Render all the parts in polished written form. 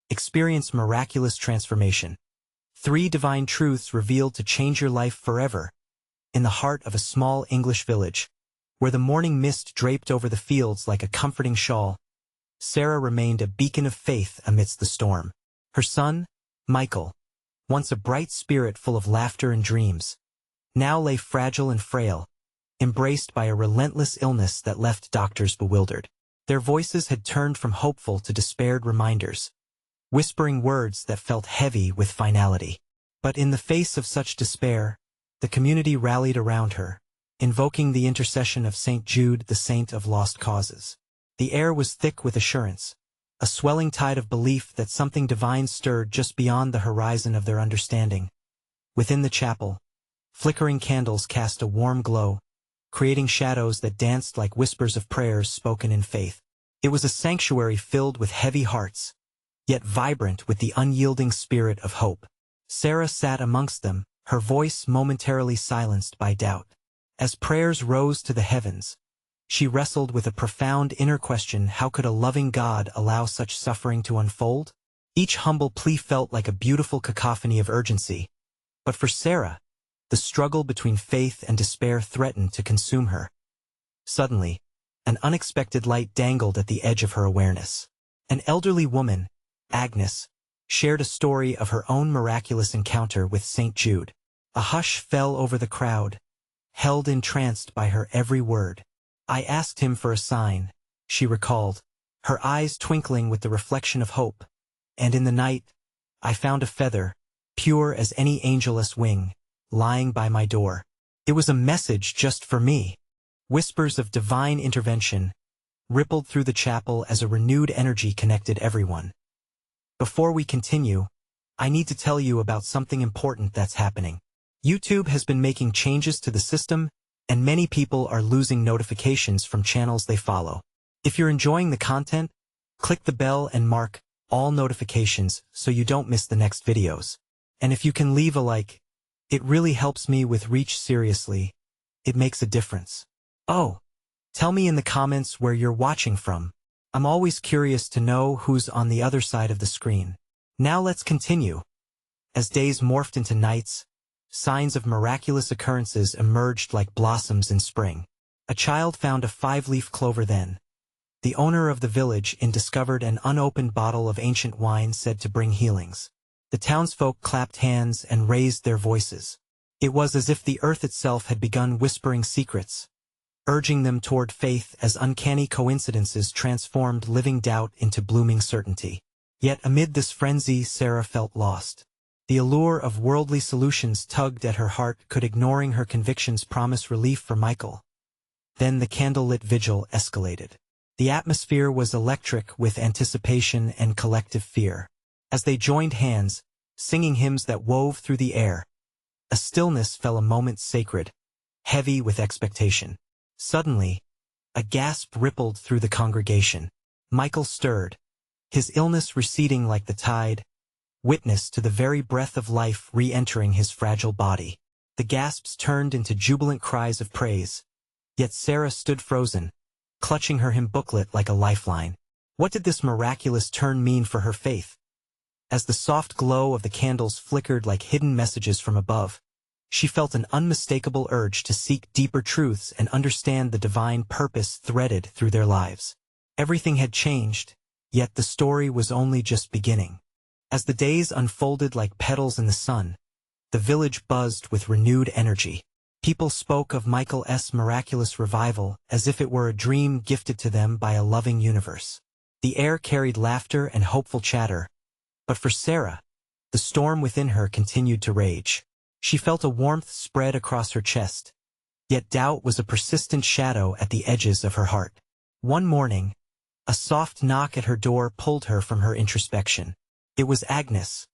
experience miraculous transformation. 3 divine truths revealed to change your life forever. In the heart of a small English village, where the morning mist draped over the fields like a comforting shawl, Sarah remained a beacon of faith amidst the storm. Her son, Michael, once a bright spirit full of laughter and dreams, now lay fragile and frail, embraced by a relentless illness that left doctors bewildered. Their voices had turned from hopeful to despaired reminders, whispering words that felt heavy with finality. But in the face of such despair, the community rallied around her, invoking the intercession of St. Jude, the saint of lost causes. The air was thick with assurance, a swelling tide of belief that something divine stirred just beyond the horizon of their understanding. Within the chapel, flickering candles cast a warm glow, creating shadows that danced like whispers of prayers spoken in faith. It was a sanctuary filled with heavy hearts, yet vibrant with the unyielding spirit of hope. Sarah sat amongst them, her voice momentarily silenced by doubt. As prayers rose to the heavens, she wrestled with a profound inner question: how could a loving God allow such suffering to unfold? Each humble plea felt like a beautiful cacophony of urgency. But for Sarah, the struggle between faith and despair threatened to consume her. Suddenly, an unexpected light dangled at the edge of her awareness. An elderly woman, Agnes, shared a story of her own miraculous encounter with St. Jude. A hush fell over the crowd, held entranced by her every word. "I asked him for a sign," she recalled, her eyes twinkling with the reflection of hope. "And in the night, I found a feather, pure as any angel's wing, lying by my door. It was a message just for me." Whispers of divine intervention rippled through the chapel as a renewed energy connected everyone. Before we continue, I need to tell you about something important that's happening. YouTube has been making changes to the system, and many people are losing notifications from channels they follow. If you're enjoying the content, click the bell and mark all notifications so you don't miss the next videos. And if you can leave a like, it really helps me with reach. Seriously, it makes a difference. Oh, tell me in the comments where you're watching from. I'm always curious to know who's on the other side of the screen. Now let's continue. As days morphed into nights, signs of miraculous occurrences emerged like blossoms in spring. A child found a 5-leaf clover then. The owner of the village discovered an unopened bottle of ancient wine said to bring healings. The townsfolk clapped hands and raised their voices. It was as if the earth itself had begun whispering secrets, urging them toward faith as uncanny coincidences transformed living doubt into blooming certainty. Yet amid this frenzy, Sarah felt lost. The allure of worldly solutions tugged at her heart, ignoring her convictions promise relief for Michael. Then the candlelit vigil escalated. The atmosphere was electric with anticipation and collective fear. As they joined hands, singing hymns that wove through the air, a stillness fell, a moment sacred, heavy with expectation. Suddenly, a gasp rippled through the congregation. Michael stirred, his illness receding like the tide, witness to the very breath of life re-entering his fragile body. The gasps turned into jubilant cries of praise. Yet Sarah stood frozen, clutching her hymn booklet like a lifeline. What did this miraculous turn mean for her faith? As the soft glow of the candles flickered like hidden messages from above, she felt an unmistakable urge to seek deeper truths and understand the divine purpose threaded through their lives. Everything had changed, yet the story was only just beginning. As the days unfolded like petals in the sun, the village buzzed with renewed energy. People spoke of Michael's miraculous revival as if it were a dream gifted to them by a loving universe. The air carried laughter and hopeful chatter, but for Sarah, the storm within her continued to rage. She felt a warmth spread across her chest, yet doubt was a persistent shadow at the edges of her heart. One morning, a soft knock at her door pulled her from her introspection. It was Agnes,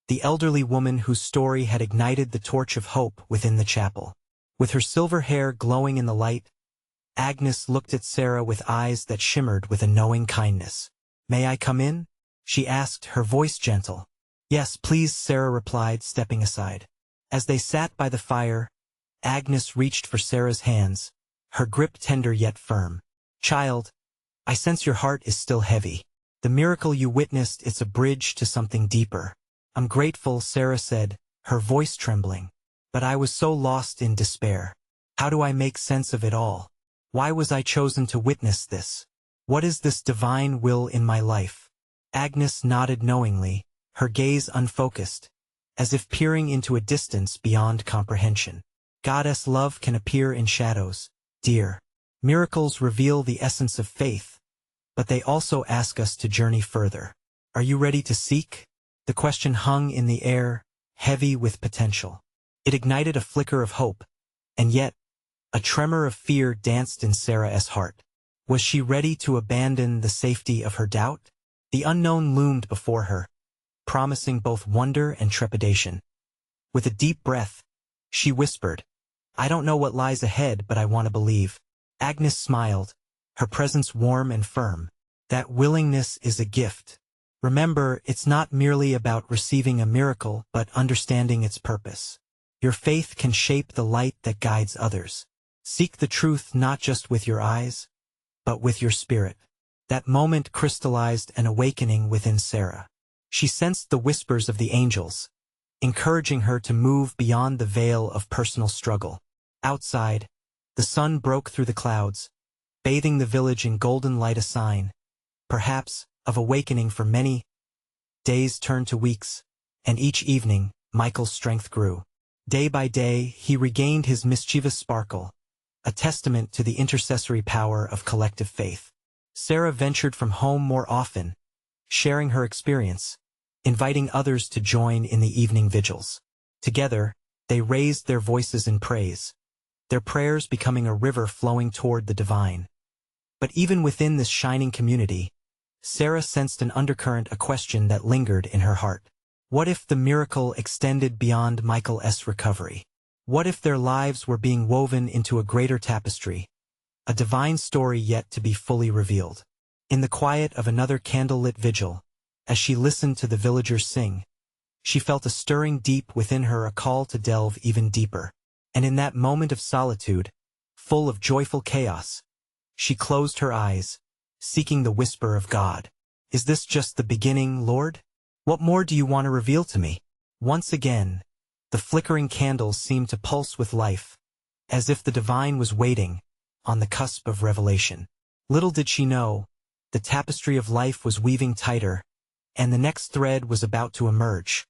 the elderly woman whose story had ignited the torch of hope within the chapel. With her silver hair glowing in the light, Agnes looked at Sarah with eyes that shimmered with a knowing kindness. "May I come in?" she asked, her voice gentle. "Yes, please," Sarah replied, stepping aside. As they sat by the fire, Agnes reached for Sarah's hands, her grip tender yet firm. "Child, I sense your heart is still heavy. The miracle you witnessed, it's a bridge to something deeper. I'm grateful, Sarah said, her voice trembling. But I was so lost in despair. How do I make sense of it all? Why was I chosen to witness this? What is this divine will in my life? Agnes nodded knowingly, her gaze unfocused, as if peering into a distance beyond comprehension. Goddess love can appear in shadows, dear. Miracles reveal the essence of faith, but they also ask us to journey further. Are you ready to seek? The question hung in the air, heavy with potential. It ignited a flicker of hope, and yet, a tremor of fear danced in Sarah's heart. Was she ready to abandon the safety of her doubt? The unknown loomed before her, promising both wonder and trepidation. With a deep breath, she whispered, I don't know what lies ahead, but I want to believe. Agnes smiled, her presence warm and firm. That willingness is a gift. Remember, it's not merely about receiving a miracle, but understanding its purpose. Your faith can shape the light that guides others. Seek the truth not just with your eyes, but with your spirit. That moment crystallized an awakening within Sarah. She sensed the whispers of the angels, encouraging her to move beyond the veil of personal struggle. Outside, the sun broke through the clouds, bathing the village in golden light, a sign, perhaps, of awakening for many. Days turned to weeks, and each evening, Michael's strength grew. Day by day, he regained his mischievous sparkle, a testament to the intercessory power of collective faith. Sarah ventured from home more often, sharing her experience, inviting others to join in the evening vigils. Together, they raised their voices in praise, their prayers becoming a river flowing toward the divine. But even within this shining community, Sarah sensed an undercurrent, a question that lingered in her heart. What if the miracle extended beyond Michael's recovery? What if their lives were being woven into a greater tapestry, a divine story yet to be fully revealed? In the quiet of another candlelit vigil, as she listened to the villagers sing, she felt a stirring deep within her, a call to delve even deeper. And in that moment of solitude, full of joyful chaos, she closed her eyes, seeking the whisper of God. Is this just the beginning, Lord? What more do you want to reveal to me? Once again, the flickering candles seemed to pulse with life, as if the divine was waiting, on the cusp of revelation. Little did she know, the tapestry of life was weaving tighter, and the next thread was about to emerge.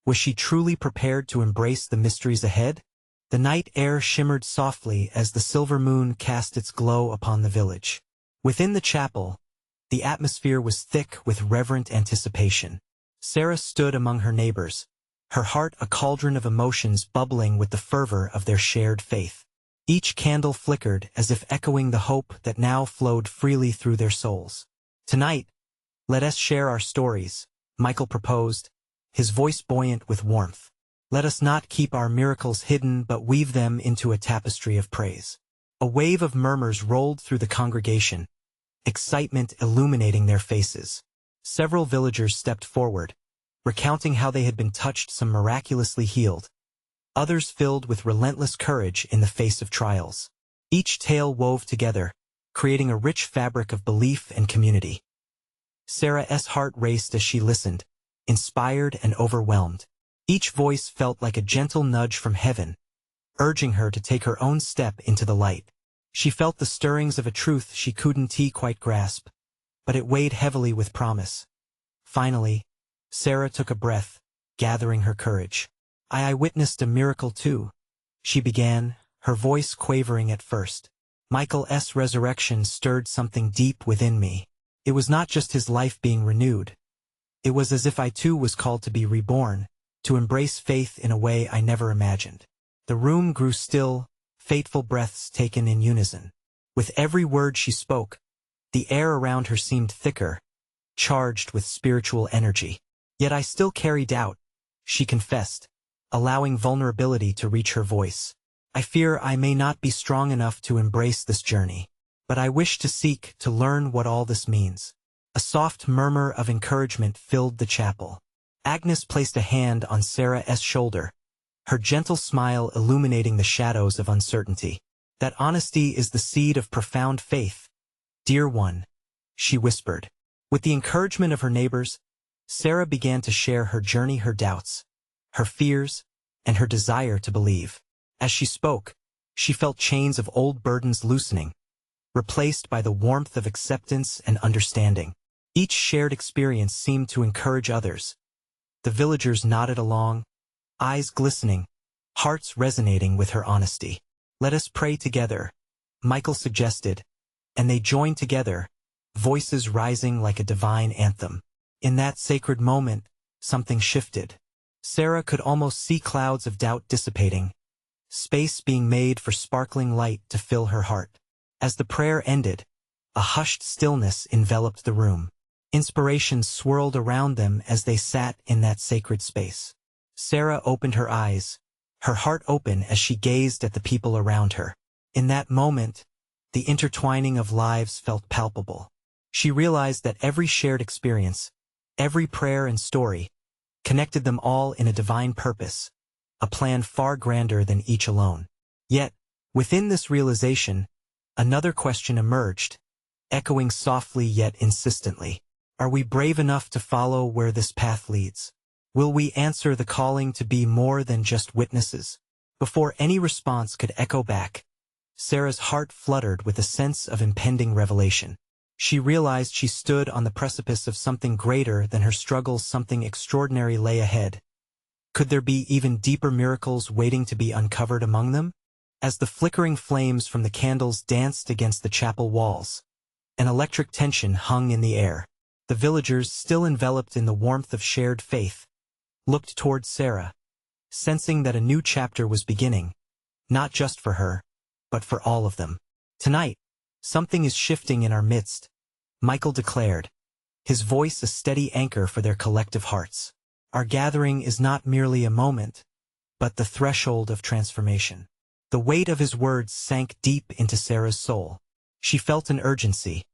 Was she truly prepared to embrace the mysteries ahead? The night air shimmered softly as the silver moon cast its glow upon the village. Within the chapel, the atmosphere was thick with reverent anticipation. Sarah stood among her neighbors, her heart a cauldron of emotions bubbling with the fervor of their shared faith. Each candle flickered as if echoing the hope that now flowed freely through their souls. Tonight, let us share our stories, Michael proposed, his voice buoyant with warmth. Let us not keep our miracles hidden but weave them into a tapestry of praise. A wave of murmurs rolled through the congregation, excitement illuminating their faces. Several villagers stepped forward, recounting how they had been touched, some miraculously healed, others filled with relentless courage in the face of trials. Each tale wove together, creating a rich fabric of belief and community. Sarah's heart raced as she listened, inspired and overwhelmed. Each voice felt like a gentle nudge from heaven, urging her to take her own step into the light. She felt the stirrings of a truth she couldn't quite grasp, but it weighed heavily with promise. Finally, Sarah took a breath, gathering her courage. I witnessed a miracle too, she began, her voice quavering at first. Michael's resurrection stirred something deep within me. It was not just his life being renewed. It was as if I too was called to be reborn, to embrace faith in a way I never imagined. The room grew still, fateful breaths taken in unison. With every word she spoke, the air around her seemed thicker, charged with spiritual energy. Yet I still carry doubt, she confessed, allowing vulnerability to reach her voice. I fear I may not be strong enough to embrace this journey, but I wish to seek to learn what all this means. A soft murmur of encouragement filled the chapel. Agnes placed a hand on Sarah's shoulder, her gentle smile illuminating the shadows of uncertainty. That honesty is the seed of profound faith, dear one, she whispered. With the encouragement of her neighbors, Sarah began to share her journey, her doubts, her fears, and her desire to believe. As she spoke, she felt chains of old burdens loosening, replaced by the warmth of acceptance and understanding. Each shared experience seemed to encourage others. The villagers nodded along, eyes glistening, hearts resonating with her honesty. "Let us pray together," Michael suggested, and they joined together, voices rising like a divine anthem. In that sacred moment, something shifted. Sarah could almost see clouds of doubt dissipating, space being made for sparkling light to fill her heart. As the prayer ended, a hushed stillness enveloped the room. Inspiration swirled around them as they sat in that sacred space. Sarah opened her eyes, her heart open as she gazed at the people around her. In that moment, the intertwining of lives felt palpable. She realized that every shared experience, every prayer and story, connected them all in a divine purpose, a plan far grander than each alone. Yet, within this realization, another question emerged, echoing softly yet insistently. Are we brave enough to follow where this path leads? Will we answer the calling to be more than just witnesses? Before any response could echo back, Sarah's heart fluttered with a sense of impending revelation. She realized she stood on the precipice of something greater than her struggles. Something extraordinary lay ahead. Could there be even deeper miracles waiting to be uncovered among them? As the flickering flames from the candles danced against the chapel walls, an electric tension hung in the air. The villagers, still enveloped in the warmth of shared faith, looked toward Sarah, sensing that a new chapter was beginning, not just for her, but for all of them. "Tonight, something is shifting in our midst," Michael declared, his voice a steady anchor for their collective hearts. "Our gathering is not merely a moment, but the threshold of transformation." The weight of his words sank deep into Sarah's soul. She felt an urgency.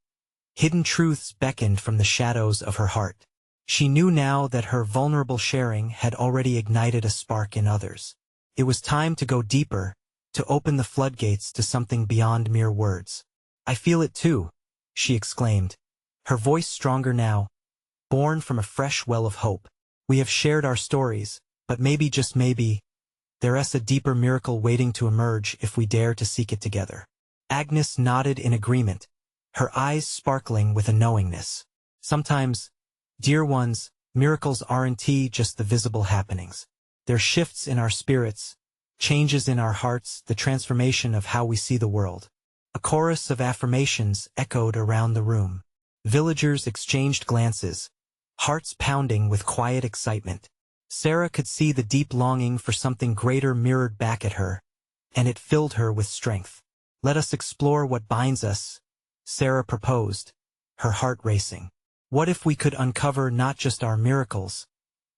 Hidden truths beckoned from the shadows of her heart. She knew now that her vulnerable sharing had already ignited a spark in others. It was time to go deeper, to open the floodgates to something beyond mere words. "I feel it too," she exclaimed, her voice stronger now, born from a fresh well of hope. "We have shared our stories, but maybe, just maybe, there's a deeper miracle waiting to emerge if we dare to seek it together." Agnes nodded in agreement, her eyes sparkling with a knowingness. "Sometimes, dear ones, miracles aren't just the visible happenings. They're shifts in our spirits, changes in our hearts, the transformation of how we see the world." A chorus of affirmations echoed around the room. Villagers exchanged glances, hearts pounding with quiet excitement. Sarah could see the deep longing for something greater mirrored back at her, and it filled her with strength. "Let us explore what binds us," Sarah proposed, her heart racing. "What if we could uncover not just our miracles,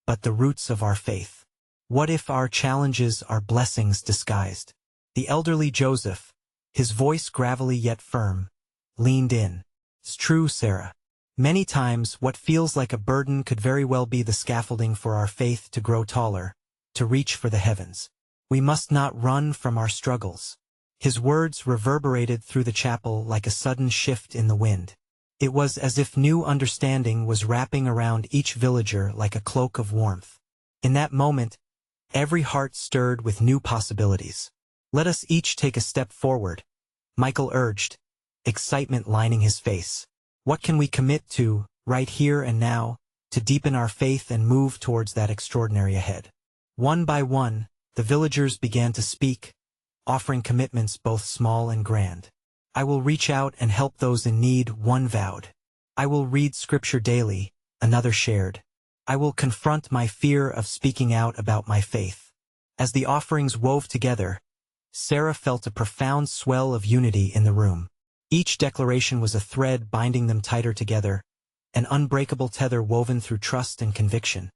but the roots of our faith? What if our challenges are blessings disguised?" The elderly Joseph, his voice gravelly yet firm, leaned in. "It's true, Sarah. Many times what feels like a burden could very well be the scaffolding for our faith to grow taller, to reach for the heavens. We must not run from our struggles." His words reverberated through the chapel like a sudden shift in the wind. It was as if new understanding was wrapping around each villager like a cloak of warmth. In that moment, every heart stirred with new possibilities. "Let us each take a step forward," Michael urged, excitement lining his face. "What can we commit to, right here and now, to deepen our faith and move towards that extraordinary ahead?" One by one, the villagers began to speak, offering commitments both small and grand. "I will reach out and help those in need," one vowed. "I will read scripture daily," another shared. "I will confront my fear of speaking out about my faith." As the offerings wove together, Sarah felt a profound swell of unity in the room. Each declaration was a thread binding them tighter together, an unbreakable tether woven through trust and conviction.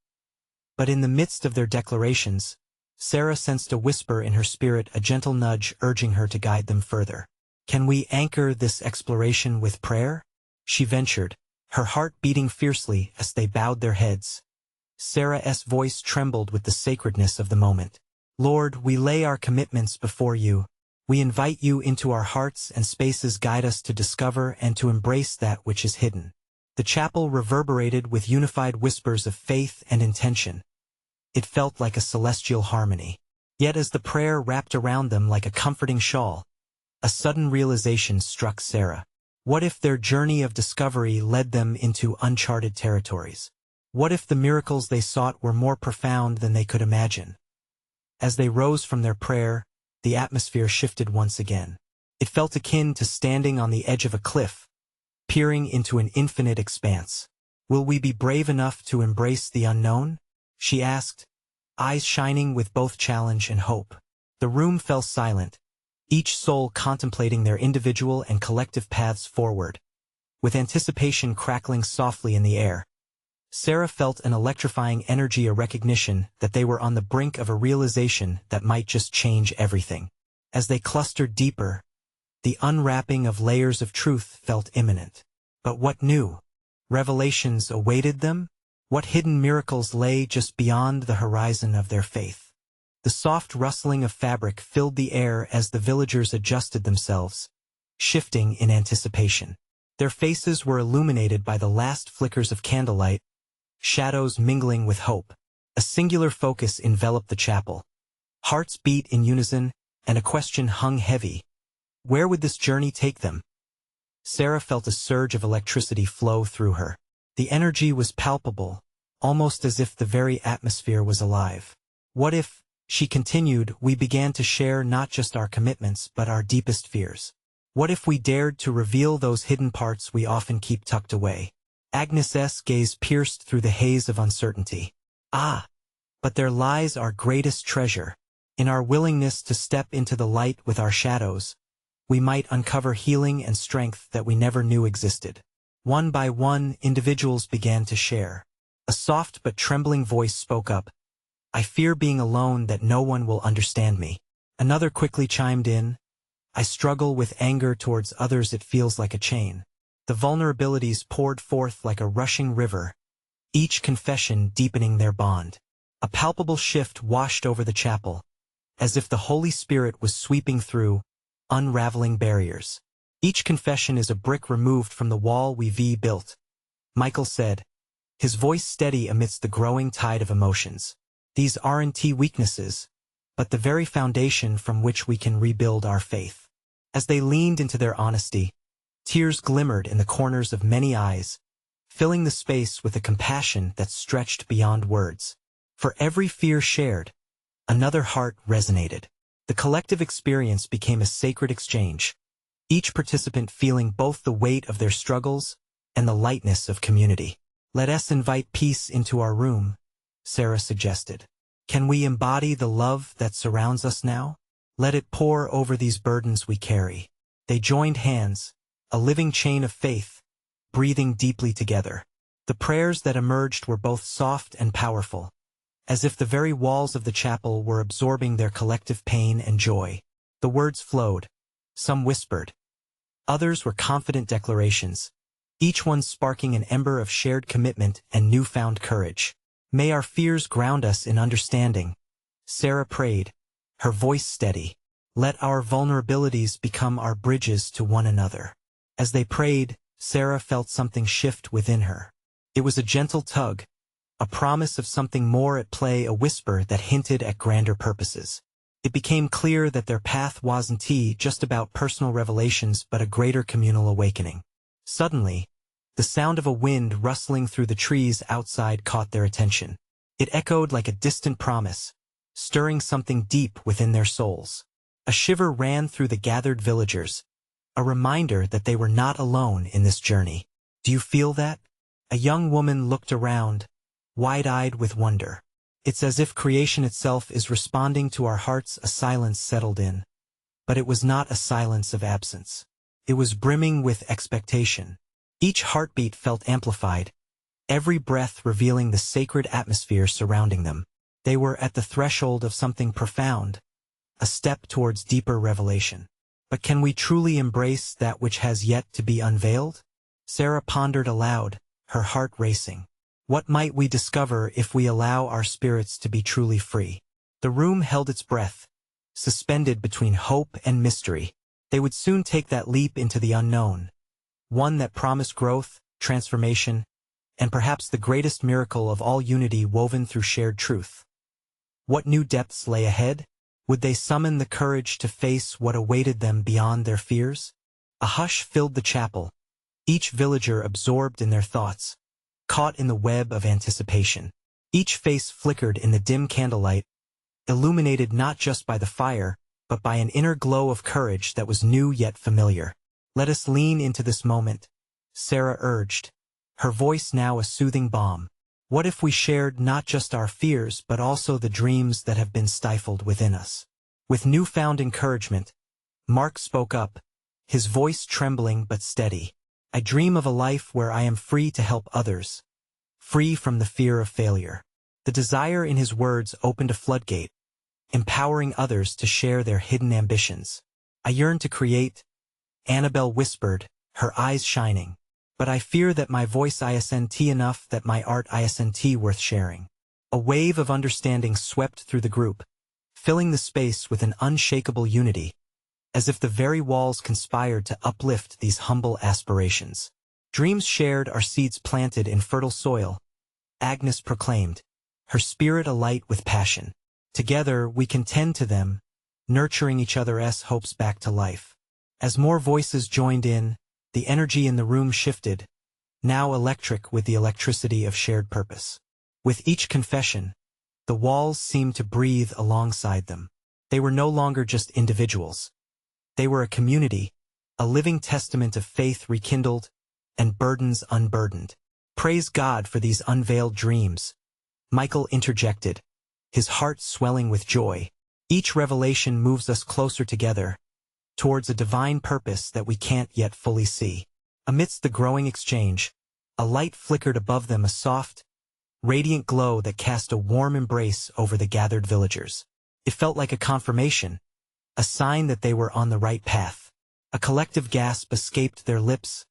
But in the midst of their declarations, Sarah sensed a whisper in her spirit, a gentle nudge urging her to guide them further. "Can we anchor this exploration with prayer?" she ventured, her heart beating fiercely as they bowed their heads. Sarah's voice trembled with the sacredness of the moment. "Lord, we lay our commitments before you. We invite you into our hearts and spaces. Guide us to discover and to embrace that which is hidden. The chapel reverberated with unified whispers of faith and intention. It felt like a celestial harmony. Yet as the prayer wrapped around them like a comforting shawl, a sudden realization struck Sarah. What if their journey of discovery led them into uncharted territories? What if the miracles they sought were more profound than they could imagine? As they rose from their prayer, the atmosphere shifted once again. It felt akin to standing on the edge of a cliff, peering into an infinite expanse. "Will we be brave enough to embrace the unknown?" she asked, eyes shining with both challenge and hope. The room fell silent, each soul contemplating their individual and collective paths forward, with anticipation crackling softly in the air. Sarah felt an electrifying energy, a recognition that they were on the brink of a realization that might just change everything. As they clustered deeper, the unwrapping of layers of truth felt imminent. But what new revelations awaited them? What hidden miracles lay just beyond the horizon of their faith? The soft rustling of fabric filled the air as the villagers adjusted themselves, shifting in anticipation. Their faces were illuminated by the last flickers of candlelight, shadows mingling with hope. A singular focus enveloped the chapel. Hearts beat in unison, and a question hung heavy. Where would this journey take them? Sarah felt a surge of electricity flow through her. The energy was palpable, almost as if the very atmosphere was alive. What if, she continued, we began to share not just our commitments but our deepest fears? What if we dared to reveal those hidden parts we often keep tucked away? Agnes's gaze pierced through the haze of uncertainty. Ah, but there lies our greatest treasure. In our willingness to step into the light with our shadows, we might uncover healing and strength that we never knew existed. One by one, individuals began to share. A soft but trembling voice spoke up. "I fear being alone, that no one will understand me." Another quickly chimed in. "I struggle with anger towards others, it feels like a chain." The vulnerabilities poured forth like a rushing river, each confession deepening their bond. A palpable shift washed over the chapel, as if the Holy Spirit was sweeping through, unraveling barriers. "Each confession is a brick removed from the wall we've built," Michael said, his voice steady amidst the growing tide of emotions. "These aren't weaknesses, but the very foundation from which we can rebuild our faith." As they leaned into their honesty, tears glimmered in the corners of many eyes, filling the space with a compassion that stretched beyond words. For every fear shared, another heart resonated. The collective experience became a sacred exchange, each participant feeling both the weight of their struggles and the lightness of community. "Let us invite peace into our room," Sarah suggested. "Can we embody the love that surrounds us now? Let it pour over these burdens we carry." They joined hands, a living chain of faith, breathing deeply together. The prayers that emerged were both soft and powerful, as if the very walls of the chapel were absorbing their collective pain and joy. The words flowed. Some whispered. Others were confident declarations, each one sparking an ember of shared commitment and newfound courage. "May our fears ground us in understanding," Sarah prayed, her voice steady. "Let our vulnerabilities become our bridges to one another." As they prayed, Sarah felt something shift within her. It was a gentle tug, a promise of something more at play, a whisper that hinted at grander purposes. It became clear that their path wasn't just about personal revelations but a greater communal awakening. Suddenly, the sound of a wind rustling through the trees outside caught their attention. It echoed like a distant promise, stirring something deep within their souls. A shiver ran through the gathered villagers, a reminder that they were not alone in this journey. "Do you feel that?" A young woman looked around, wide-eyed with wonder. "It's as if creation itself is responding to our hearts." A silence settled in. But it was not a silence of absence. It was brimming with expectation. Each heartbeat felt amplified, every breath revealing the sacred atmosphere surrounding them. They were at the threshold of something profound, a step towards deeper revelation. But can we truly embrace that which has yet to be unveiled? Sarah pondered aloud, her heart racing. What might we discover if we allow our spirits to be truly free? The room held its breath, suspended between hope and mystery. They would soon take that leap into the unknown, one that promised growth, transformation, and perhaps the greatest miracle of all, unity woven through shared truth. What new depths lay ahead? Would they summon the courage to face what awaited them beyond their fears? A hush filled the chapel, each villager absorbed in their thoughts, caught in the web of anticipation. Each face flickered in the dim candlelight, illuminated not just by the fire, but by an inner glow of courage that was new yet familiar. "Let us lean into this moment," Sarah urged, her voice now a soothing balm. "What if we shared not just our fears but also the dreams that have been stifled within us?" With newfound encouragement, Mark spoke up, his voice trembling but steady. "I dream of a life where I am free to help others, free from the fear of failure." The desire in his words opened a floodgate, empowering others to share their hidden ambitions. "I yearn to create," Annabelle whispered, her eyes shining. "But I fear that my voice isn't enough, that my art isn't worth sharing." A wave of understanding swept through the group, filling the space with an unshakable unity, as if the very walls conspired to uplift these humble aspirations. "Dreams shared are seeds planted in fertile soil," Agnes proclaimed, her spirit alight with passion. "Together we can tend to them, nurturing each other's hopes back to life." As more voices joined in, the energy in the room shifted, now electric with the electricity of shared purpose. With each confession, the walls seemed to breathe alongside them. They were no longer just individuals. They were a community, a living testament of faith rekindled and burdens unburdened. "Praise God for these unveiled dreams," Michael interjected, his heart swelling with joy. "Each revelation moves us closer together, towards a divine purpose that we can't yet fully see." Amidst the growing exchange, a light flickered above them, a soft, radiant glow that cast a warm embrace over the gathered villagers. It felt like a confirmation, a sign that they were on the right path. A collective gasp escaped their lips,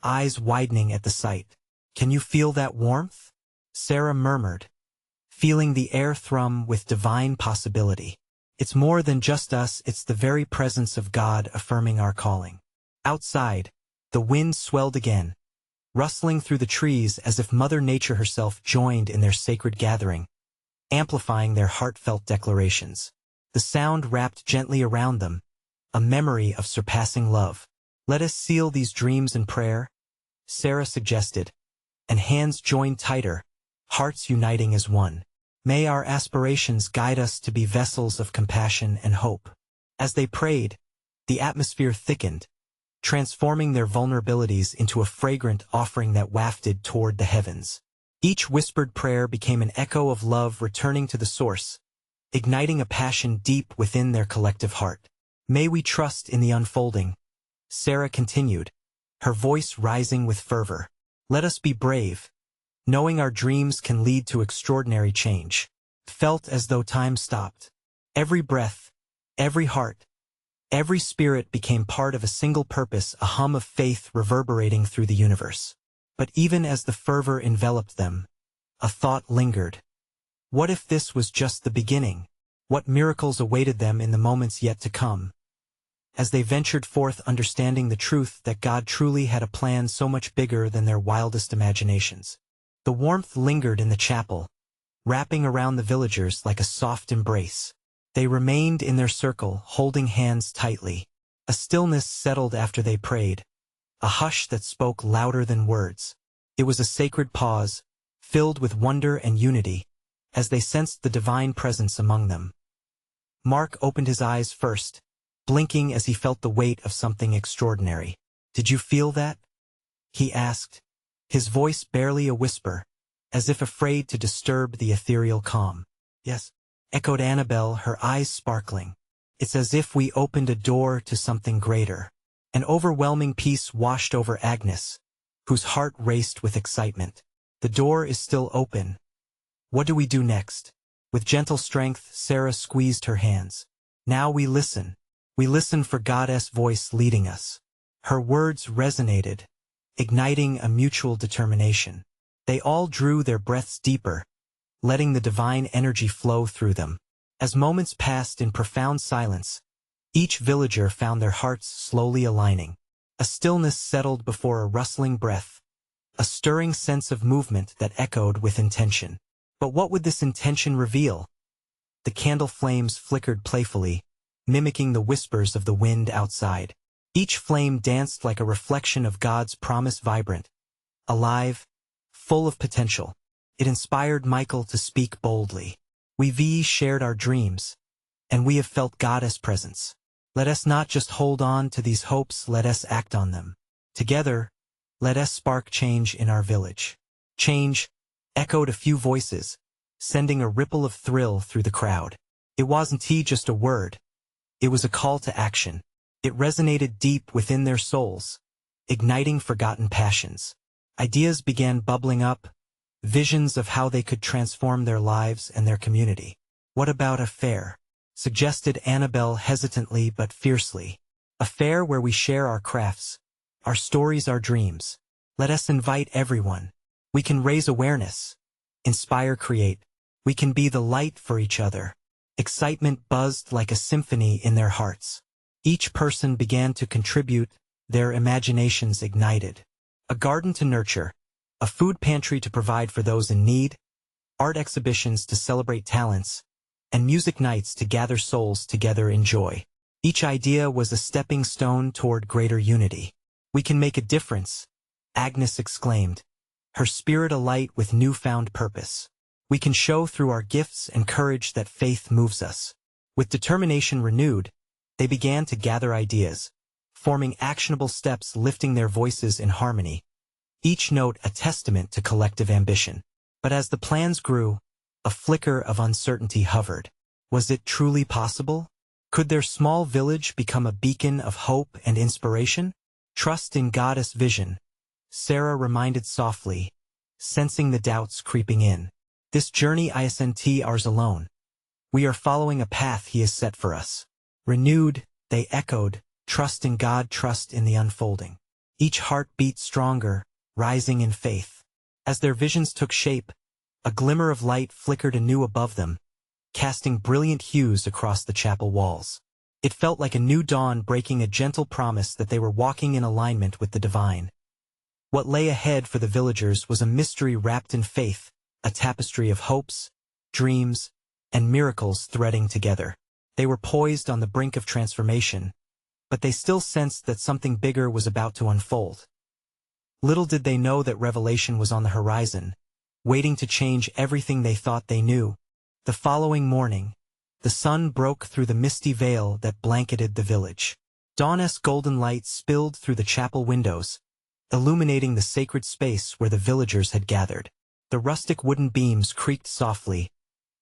eyes widening at the sight. "Can you feel that warmth?" Sarah murmured, feeling the air thrum with divine possibility. "It's more than just us, it's the very presence of God affirming our calling." Outside, the wind swelled again, rustling through the trees as if Mother Nature herself joined in their sacred gathering, amplifying their heartfelt declarations. The sound wrapped gently around them, a memory of surpassing love. "Let us seal these dreams in prayer," Sarah suggested, and hands joined tighter, hearts uniting as one. "May our aspirations guide us to be vessels of compassion and hope." As they prayed, the atmosphere thickened, transforming their vulnerabilities into a fragrant offering that wafted toward the heavens. Each whispered prayer became an echo of love returning to the source, igniting a passion deep within their collective heart. "May we trust in the unfolding," Sarah continued, her voice rising with fervor. "Let us be brave, knowing our dreams can lead to extraordinary change." Felt as though time stopped. Every breath, every heart, every spirit became part of a single purpose, a hum of faith reverberating through the universe. But even as the fervor enveloped them, a thought lingered. What if this was just the beginning? What miracles awaited them in the moments yet to come? As they ventured forth, understanding the truth that God truly had a plan so much bigger than their wildest imaginations. The warmth lingered in the chapel, wrapping around the villagers like a soft embrace. They remained in their circle, holding hands tightly. A stillness settled after they prayed, a hush that spoke louder than words. It was a sacred pause, filled with wonder and unity, as they sensed the divine presence among them. Mark opened his eyes first, blinking as he felt the weight of something extraordinary. "Did you feel that?" he asked, his voice barely a whisper, as if afraid to disturb the ethereal calm. "Yes," echoed Annabelle, her eyes sparkling. "It's as if we opened a door to something greater." An overwhelming peace washed over Agnes, whose heart raced with excitement. "The door is still open. What do we do next?" With gentle strength, Sarah squeezed her hands. "Now we listen. We listen for God's voice leading us." Her words resonated, igniting a mutual determination. They all drew their breaths deeper, letting the divine energy flow through them. As moments passed in profound silence, each villager found their hearts slowly aligning. A stillness settled before a rustling breath, a stirring sense of movement that echoed with intention. But what would this intention reveal? The candle flames flickered playfully, mimicking the whispers of the wind outside. Each flame danced like a reflection of God's promise, vibrant, alive, full of potential. It inspired Michael to speak boldly. We've shared our dreams, and we have felt God's presence. Let us not just hold on to these hopes, let us act on them. Together, let us spark change in our village. Change, echoed a few voices, sending a ripple of thrill through the crowd. It wasn't just a word. It was a call to action. It resonated deep within their souls, igniting forgotten passions. Ideas began bubbling up, visions of how they could transform their lives and their community. What about a fair? Suggested Annabelle hesitantly but fiercely. A fair where we share our crafts, our stories, our dreams. Let us invite everyone. We can raise awareness, inspire, create. We can be the light for each other. Excitement buzzed like a symphony in their hearts. Each person began to contribute, their imaginations ignited. A garden to nurture, a food pantry to provide for those in need, art exhibitions to celebrate talents, and music nights to gather souls together in joy. Each idea was a stepping stone toward greater unity. We can make a difference, Agnes exclaimed, her spirit alight with newfound purpose. We can show through our gifts and courage that faith moves us. With determination renewed, they began to gather ideas, forming actionable steps, lifting their voices in harmony, each note a testament to collective ambition. But as the plans grew, a flicker of uncertainty hovered. Was it truly possible? Could their small village become a beacon of hope and inspiration? Trust in God's vision, Sarah reminded softly, sensing the doubts creeping in. This journey isn't ours alone. We are following a path He has set for us. Renewed, they echoed, trust in God, trust in the unfolding. Each heart beat stronger, rising in faith. As their visions took shape, a glimmer of light flickered anew above them, casting brilliant hues across the chapel walls. It felt like a new dawn, breaking a gentle promise that they were walking in alignment with the divine. What lay ahead for the villagers was a mystery wrapped in faith, a tapestry of hopes, dreams, and miracles threading together. They were poised on the brink of transformation, but they still sensed that something bigger was about to unfold. Little did they know that revelation was on the horizon, waiting to change everything they thought they knew. The following morning, the sun broke through the misty veil that blanketed the village. Dawn's golden light spilled through the chapel windows, illuminating the sacred space where the villagers had gathered. The rustic wooden beams creaked softly,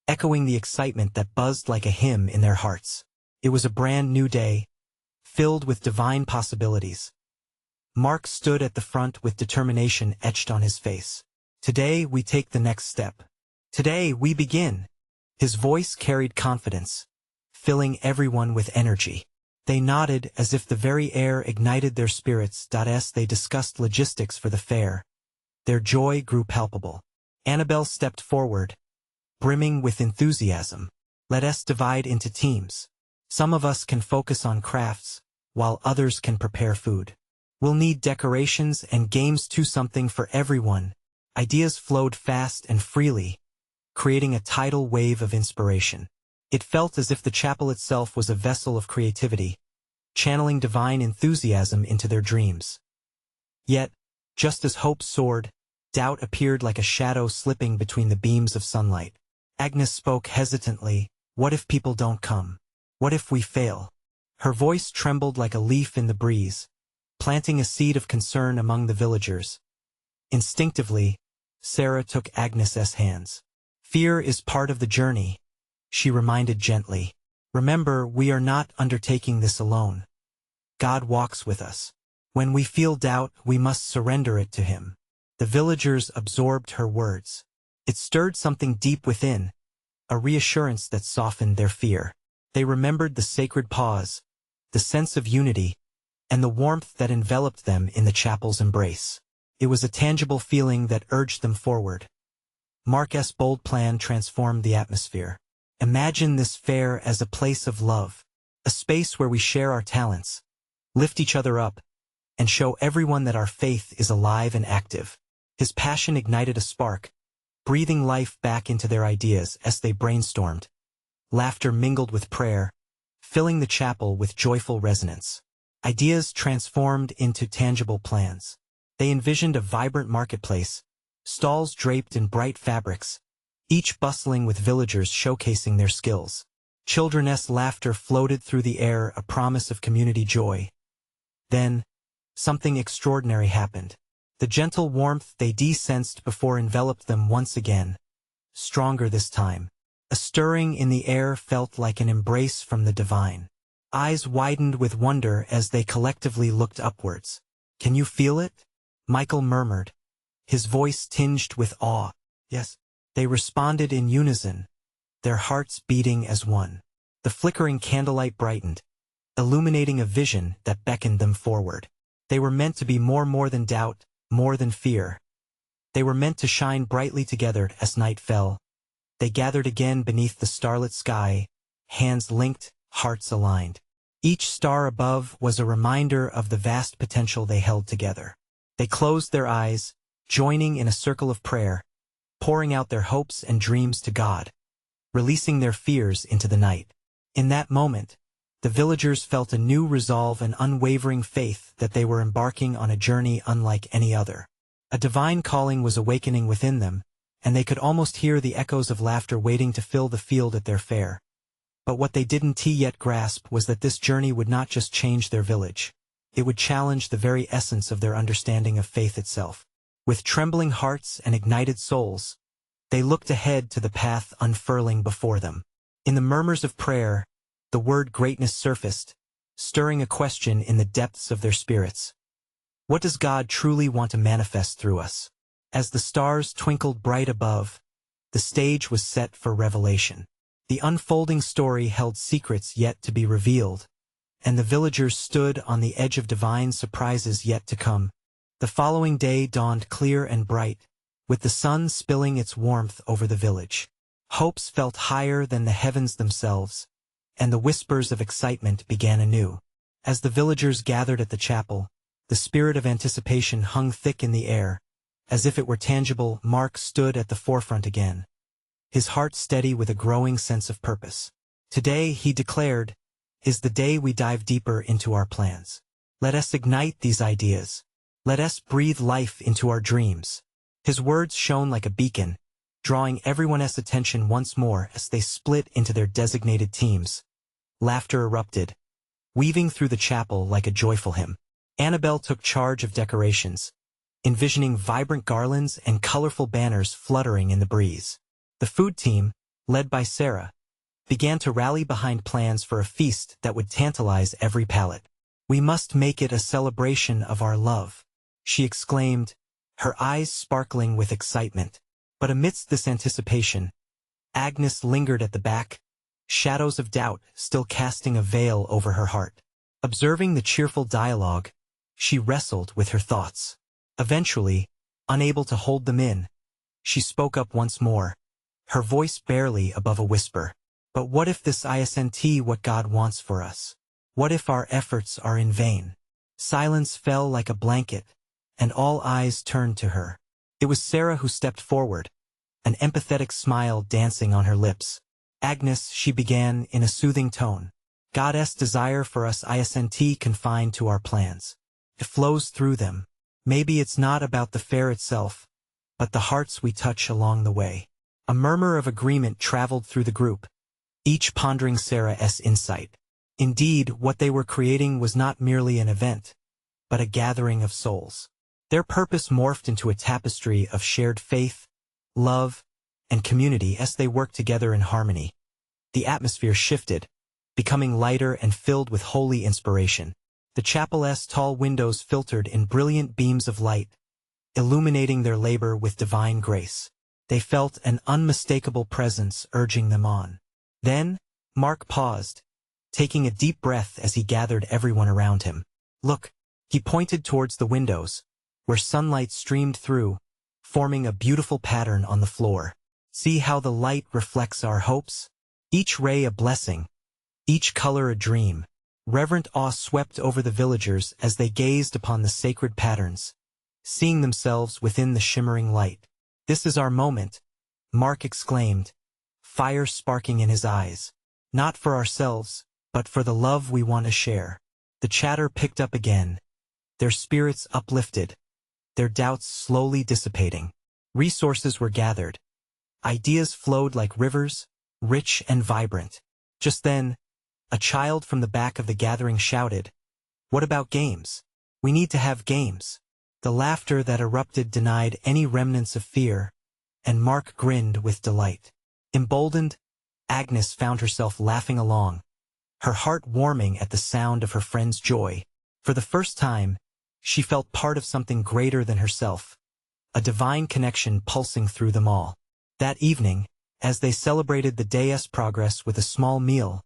echoing the excitement that buzzed like a hymn in their hearts. It was a brand new day, filled with divine possibilities. Mark stood at the front with determination etched on his face. Today we take the next step. Today we begin. His voice carried confidence, filling everyone with energy. They nodded as if the very air ignited their spirits. As they discussed logistics for the fair, their joy grew palpable. Annabelle stepped forward, brimming with enthusiasm. Let us divide into teams. Some of us can focus on crafts, while others can prepare food. We'll need decorations and games too, something for everyone. Ideas flowed fast and freely, creating a tidal wave of inspiration. It felt as if the chapel itself was a vessel of creativity, channeling divine enthusiasm into their dreams. Yet, just as hope soared, doubt appeared like a shadow slipping between the beams of sunlight. Agnes spoke hesitantly. What if people don't come? What if we fail? Her voice trembled like a leaf in the breeze, planting a seed of concern among the villagers. Instinctively, Sarah took Agnes's hands. Fear is part of the journey, she reminded gently. Remember, we are not undertaking this alone. God walks with us. When we feel doubt, we must surrender it to Him. The villagers absorbed her words. It stirred something deep within, a reassurance that softened their fear. They remembered the sacred pause, the sense of unity, and the warmth that enveloped them in the chapel's embrace. It was a tangible feeling that urged them forward. Mark's bold plan transformed the atmosphere. Imagine this fair as a place of love, a space where we share our talents, lift each other up, and show everyone that our faith is alive and active. His passion ignited a spark, breathing life back into their ideas as they brainstormed. Laughter mingled with prayer, filling the chapel with joyful resonance. Ideas transformed into tangible plans. They envisioned a vibrant marketplace, stalls draped in bright fabrics, each bustling with villagers showcasing their skills. Children's laughter floated through the air, a promise of community joy. Then, something extraordinary happened. The gentle warmth they sensed before enveloped them once again, stronger this time. A stirring in the air felt like an embrace from the divine. Eyes widened with wonder as they collectively looked upwards. "Can you feel it?" Michael murmured, his voice tinged with awe. "Yes." They responded in unison, their hearts beating as one. The flickering candlelight brightened, illuminating a vision that beckoned them forward. They were meant to be more than doubt, more than fear. They were meant to shine brightly together as night fell. They gathered again beneath the starlit sky, hands linked, hearts aligned. Each star above was a reminder of the vast potential they held together. They closed their eyes, joining in a circle of prayer, pouring out their hopes and dreams to God, releasing their fears into the night. In that moment, the villagers felt a new resolve and unwavering faith that they were embarking on a journey unlike any other. A divine calling was awakening within them, and they could almost hear the echoes of laughter waiting to fill the field at their fair. But what they didn't yet grasp was that this journey would not just change their village. It would challenge the very essence of their understanding of faith itself. With trembling hearts and ignited souls, they looked ahead to the path unfurling before them. In the murmurs of prayer, the word greatness surfaced, stirring a question in the depths of their spirits. What does God truly want to manifest through us? As the stars twinkled bright above, the stage was set for revelation. The unfolding story held secrets yet to be revealed, and the villagers stood on the edge of divine surprises yet to come. The following day dawned clear and bright, with the sun spilling its warmth over the village. Hopes felt higher than the heavens themselves, and the whispers of excitement began anew. As the villagers gathered at the chapel, the spirit of anticipation hung thick in the air. As if it were tangible, Mark stood at the forefront again, his heart steady with a growing sense of purpose. Today, he declared, is the day we dive deeper into our plans. Let us ignite these ideas. Let us breathe life into our dreams. His words shone like a beacon, drawing everyone's attention once more as they split into their designated teams. Laughter erupted, weaving through the chapel like a joyful hymn. Annabelle took charge of decorations, envisioning vibrant garlands and colorful banners fluttering in the breeze. The food team, led by Sarah, began to rally behind plans for a feast that would tantalize every palate. "We must make it a celebration of our love," she exclaimed, her eyes sparkling with excitement. But amidst this anticipation, Agnes lingered at the back, shadows of doubt still casting a veil over her heart. Observing the cheerful dialogue, she wrestled with her thoughts. Eventually, unable to hold them in, she spoke up once more, her voice barely above a whisper. "But what if this isn't what God wants for us? What if our efforts are in vain?" Silence fell like a blanket, and all eyes turned to her. It was Sarah who stepped forward, an empathetic smile dancing on her lips. "Agnes," she began in a soothing tone, "God's desire for us isn't confined to our plans. It flows through them. Maybe it's not about the fair itself, but the hearts we touch along the way." A murmur of agreement traveled through the group, each pondering Sarah's insight. Indeed, what they were creating was not merely an event, but a gathering of souls. Their purpose morphed into a tapestry of shared faith, love, and community as they worked together in harmony. The atmosphere shifted, becoming lighter and filled with holy inspiration. The chapel's tall windows filtered in brilliant beams of light, illuminating their labor with divine grace. They felt an unmistakable presence urging them on. Then, Mark paused, taking a deep breath as he gathered everyone around him. "Look," he pointed towards the windows, where sunlight streamed through, forming a beautiful pattern on the floor. "See how the light reflects our hopes? Each ray a blessing, each color a dream." Reverent awe swept over the villagers as they gazed upon the sacred patterns, seeing themselves within the shimmering light. "This is our moment," Mark exclaimed, fire sparking in his eyes. "Not for ourselves, but for the love we want to share." The chatter picked up again, their spirits uplifted, their doubts slowly dissipating. Resources were gathered. Ideas flowed like rivers, rich and vibrant. Just then, a child from the back of the gathering shouted, "What about games? We need to have games." The laughter that erupted denied any remnants of fear, and Mark grinned with delight. Emboldened, Agnes found herself laughing along, her heart warming at the sound of her friend's joy. For the first time, she felt part of something greater than herself, a divine connection pulsing through them all. That evening, as they celebrated the day's progress with a small meal,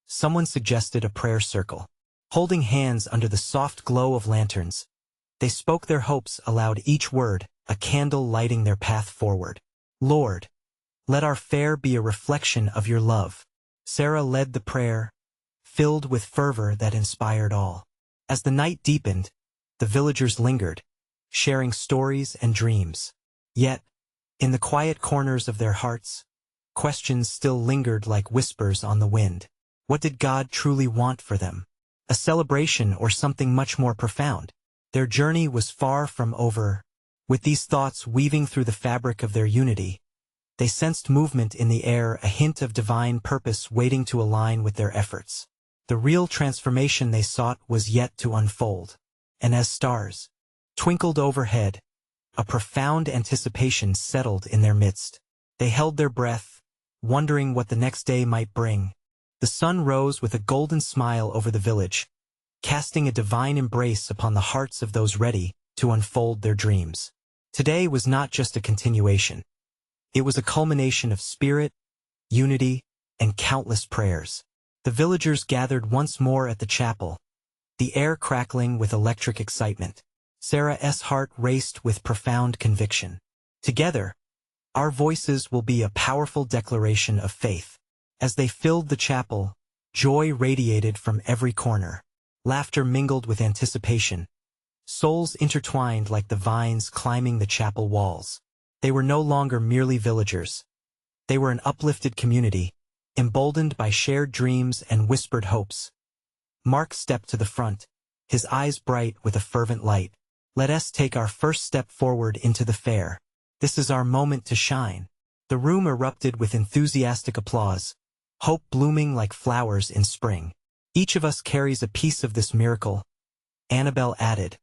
someone suggested a prayer circle. Holding hands under the soft glow of lanterns, they spoke their hopes aloud, each word a candle lighting their path forward. "Lord, let our fare be a reflection of your love." Sarah led the prayer, filled with fervor that inspired all. As the night deepened, the villagers lingered, sharing stories and dreams. Yet, in the quiet corners of their hearts, questions still lingered like whispers on the wind. What did God truly want for them? A celebration or something much more profound? Their journey was far from over. With these thoughts weaving through the fabric of their unity, they sensed movement in the air, a hint of divine purpose waiting to align with their efforts. The real transformation they sought was yet to unfold. And as stars twinkled overhead, a profound anticipation settled in their midst. They held their breath, wondering what the next day might bring. The sun rose with a golden smile over the village, casting a divine embrace upon the hearts of those ready to unfold their dreams. Today was not just a continuation. It was a culmination of spirit, unity, and countless prayers. The villagers gathered once more at the chapel, the air crackling with electric excitement. Sarah's heart raced with profound conviction. Together, our voices will be a powerful declaration of faith. As they filled the chapel, joy radiated from every corner. Laughter mingled with anticipation. Souls intertwined like the vines climbing the chapel walls. They were no longer merely villagers. They were an uplifted community, emboldened by shared dreams and whispered hopes. Mark stepped to the front, his eyes bright with a fervent light. "Let us take our first step forward into the fair. This is our moment to shine." The room erupted with enthusiastic applause, hope blooming like flowers in spring. "Each of us carries a piece of this miracle," Annabelle added,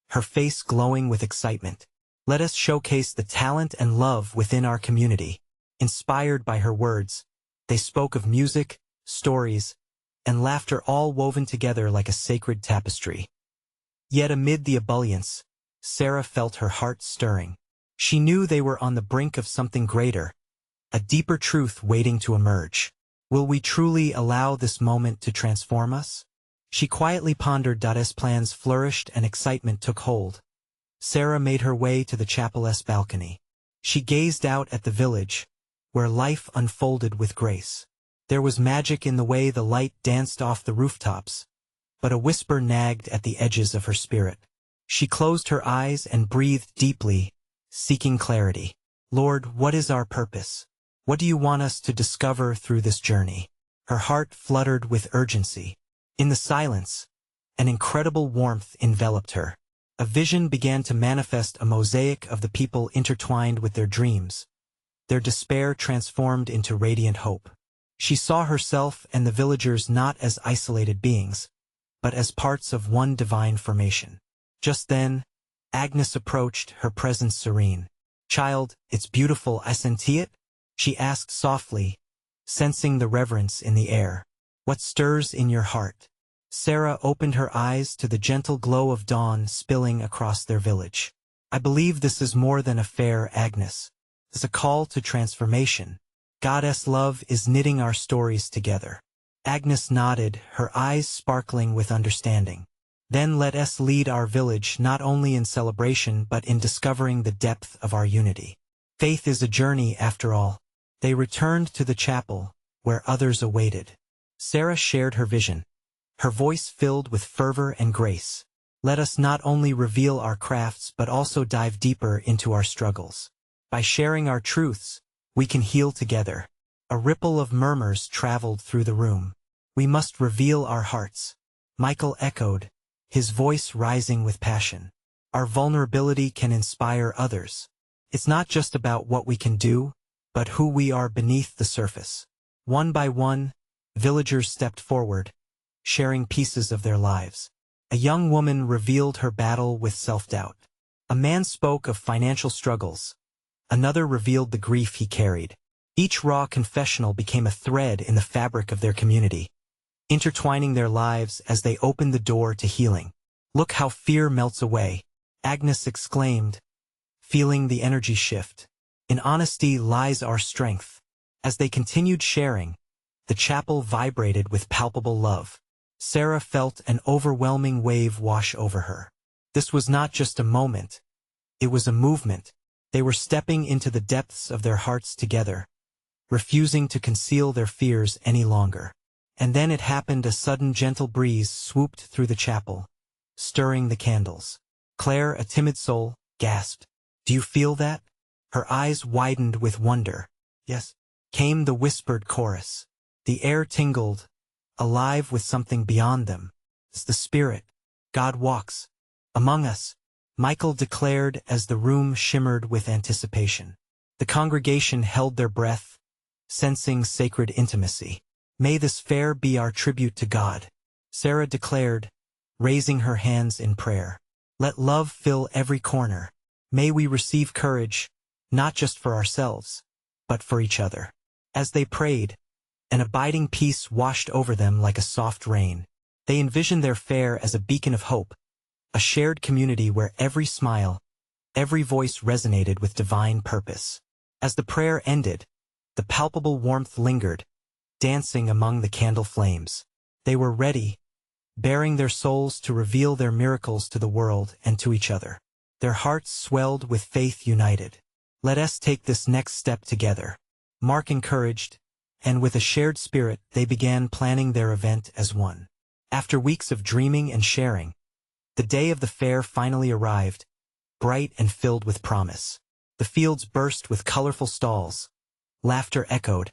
her face glowing with excitement. "Let us showcase the talent and love within our community." Inspired by her words, they spoke of music, stories, and laughter, all woven together like a sacred tapestry. Yet amid the ebullience, Sarah felt her heart stirring. She knew they were on the brink of something greater, a deeper truth waiting to emerge. Will we truly allow this moment to transform us? She quietly pondered. As plans flourished and excitement took hold, Sarah made her way to the chapel's balcony. She gazed out at the village, where life unfolded with grace. There was magic in the way the light danced off the rooftops, but a whisper nagged at the edges of her spirit. She closed her eyes and breathed deeply, seeking clarity. "Lord, what is our purpose? What do you want us to discover through this journey?" Her heart fluttered with urgency. In the silence, an incredible warmth enveloped her. A vision began to manifest, a mosaic of the people intertwined with their dreams, their despair transformed into radiant hope. She saw herself and the villagers not as isolated beings, but as parts of one divine formation. Just then, Agnes approached, her presence serene. "Child, it's beautiful, isn't it?" she asked softly, sensing the reverence in the air. "What stirs in your heart?" Sarah opened her eyes to the gentle glow of dawn spilling across their village. "I believe this is more than a fair, Agnes. It's a call to transformation. God's love is knitting our stories together." Agnes nodded, her eyes sparkling with understanding. "Then let us lead our village not only in celebration but in discovering the depth of our unity. Faith is a journey after all." They returned to the chapel, where others awaited. Sarah shared her vision, her voice filled with fervor and grace. Let us not only reveal our crafts but also dive deeper into our struggles. By sharing our truths, we can heal together. A ripple of murmurs traveled through the room. We must reveal our hearts. Michael echoed, his voice rising with passion. Our vulnerability can inspire others. It's not just about what we can do, but who we are beneath the surface. One by one, villagers stepped forward, sharing pieces of their lives. A young woman revealed her battle with self-doubt. A man spoke of financial struggles. Another revealed the grief he carried. Each raw confessional became a thread in the fabric of their community, intertwining their lives as they opened the door to healing. Look how fear melts away, Agnes exclaimed, feeling the energy shift. In honesty lies our strength. As they continued sharing, the chapel vibrated with palpable love. Sarah felt an overwhelming wave wash over her. This was not just a moment. It was a movement. They were stepping into the depths of their hearts together, refusing to conceal their fears any longer. And then it happened. A sudden gentle breeze swooped through the chapel, stirring the candles. Claire, a timid soul, gasped. "Do you feel that?" Her eyes widened with wonder. "Yes," came the whispered chorus. The air tingled, alive with something beyond them. "It's the Spirit. God walks among us," Michael declared as the room shimmered with anticipation. The congregation held their breath, sensing sacred intimacy. "May this fair be our tribute to God," Sarah declared, raising her hands in prayer. "Let love fill every corner. May we receive courage, not just for ourselves, but for each other." As they prayed, an abiding peace washed over them like a soft rain. They envisioned their fair as a beacon of hope, a shared community where every smile, every voice resonated with divine purpose. As the prayer ended, the palpable warmth lingered, dancing among the candle flames. They were ready, baring their souls to reveal their miracles to the world and to each other. Their hearts swelled with faith united. "Let us take this next step together," Mark encouraged, and with a shared spirit they began planning their event as one. After weeks of dreaming and sharing, the day of the fair finally arrived, bright and filled with promise. The fields burst with colorful stalls, laughter echoed,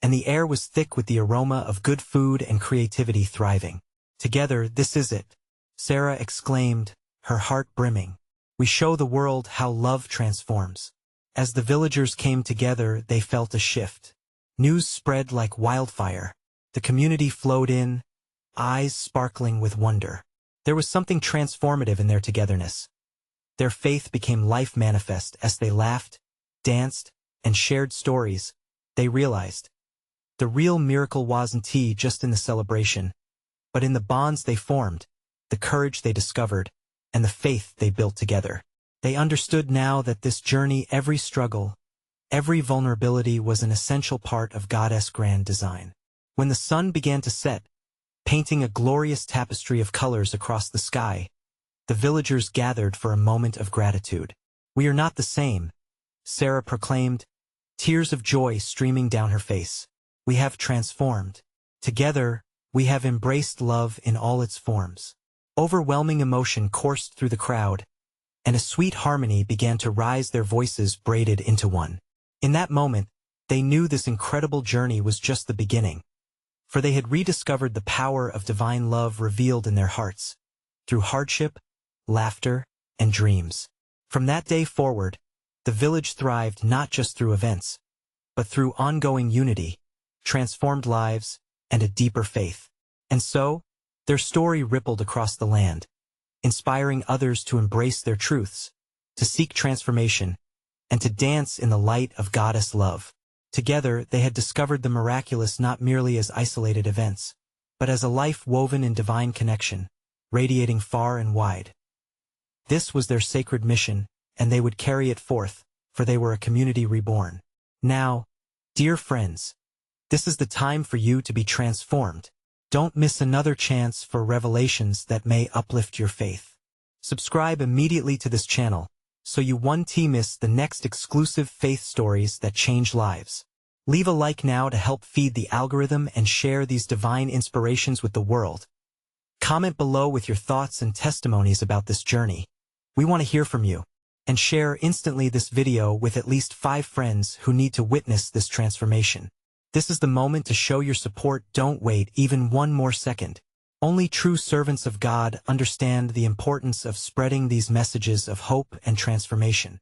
and the air was thick with the aroma of good food and creativity thriving. "Together, this is it," Sarah exclaimed, her heart brimming. "We show the world how love transforms." As the villagers came together, they felt a shift. News spread like wildfire. The community flowed in, eyes sparkling with wonder. There was something transformative in their togetherness. Their faith became life manifest as they laughed, danced, and shared stories. They realized the real miracle wasn't just in the celebration, but in the bonds they formed, the courage they discovered, and the faith they built together. They understood now that this journey, every struggle, every vulnerability was an essential part of God's grand design. When the sun began to set, painting a glorious tapestry of colors across the sky, the villagers gathered for a moment of gratitude. "We are not the same," Sarah proclaimed, tears of joy streaming down her face. "We have transformed. Together, we have embraced love in all its forms." Overwhelming emotion coursed through the crowd, and a sweet harmony began to rise, their voices braided into one. In that moment, they knew this incredible journey was just the beginning, for they had rediscovered the power of divine love revealed in their hearts, through hardship, laughter, and dreams. From that day forward, the village thrived not just through events, but through ongoing unity, transformed lives, and a deeper faith. And so, their story rippled across the land, inspiring others to embrace their truths, to seek transformation, and to dance in the light of Goddess love. Together, they had discovered the miraculous not merely as isolated events, but as a life woven in divine connection, radiating far and wide. This was their sacred mission, and they would carry it forth, for they were a community reborn. Now, dear friends, this is the time for you to be transformed. Don't miss another chance for revelations that may uplift your faith. Subscribe immediately to this channel, so you won't miss the next exclusive faith stories that change lives. Leave a like now to help feed the algorithm and share these divine inspirations with the world. Comment below with your thoughts and testimonies about this journey. We want to hear from you. And share instantly this video with at least 5 friends who need to witness this transformation. This is the moment to show your support. Don't wait even one more second. Only true servants of God understand the importance of spreading these messages of hope and transformation.